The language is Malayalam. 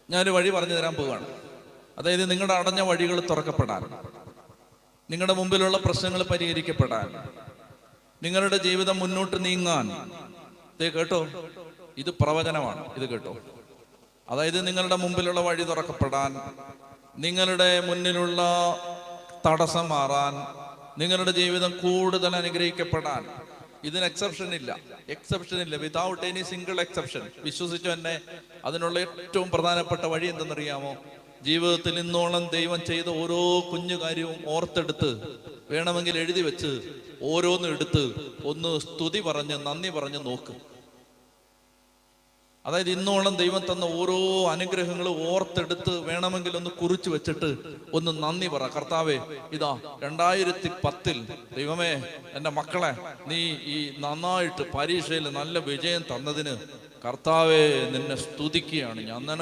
ഞാനൊരു വഴി പറഞ്ഞു തരാൻ പോവുകയാണ്. അതായത് നിങ്ങളുടെ അടഞ്ഞ വഴികൾ തുറക്കപ്പെടാൻ, നിങ്ങളുടെ മുമ്പിലുള്ള പ്രശ്നങ്ങൾ പരിഹരിക്കപ്പെടാൻ, നിങ്ങളുടെ ജീവിതം മുന്നോട്ട് നീങ്ങാൻ. ഇത് കേട്ടോ, ഇത് പ്രവചനമാണ്. ഇത് കേട്ടോ. അതായത് നിങ്ങളുടെ മുമ്പിലുള്ള വഴി തുറക്കപ്പെടാൻ, നിങ്ങളുടെ മുന്നിലുള്ള തടസ്സം മാറാൻ, നിങ്ങളുടെ ജീവിതം കൂടുതൽ അനുഗ്രഹിക്കപ്പെടാൻ. ഇതിന് എക്സെപ്ഷൻ ഇല്ല. Without any single exception. വിശ്വസിച്ചു തന്നെ. അതിനുള്ള ഏറ്റവും പ്രധാനപ്പെട്ട വഴി എന്തെന്നറിയാമോ? ജീവിതത്തിൽ ഇന്നോളം ദൈവം ചെയ്ത ഓരോ കുഞ്ഞു കാര്യവും ഓർത്തെടുത്ത്, വേണമെങ്കിൽ എഴുതി വെച്ച്, ഓരോന്നും എടുത്ത് ഒന്ന് സ്തുതി പറഞ്ഞ് നന്ദി പറഞ്ഞ് നോക്ക്. അതായത് ഇന്നോളം ദൈവം തന്ന ഓരോ അനുഗ്രഹങ്ങൾ ഓർത്തെടുത്ത് വേണമെങ്കിൽ ഒന്ന് കുറിച്ച് വെച്ചിട്ട് ഒന്ന് നന്ദി പറ. കർത്താവേ, ഇതാ 2010 ദൈവമേ, എൻ്റെ മക്കളെ നീ ഈ നന്നായിട്ട് പരീക്ഷയിൽ നല്ല വിജയം തന്നതിന് കർത്താവേ നിന്നെ സ്തുതിക്കുകയാണ് ഞാൻ.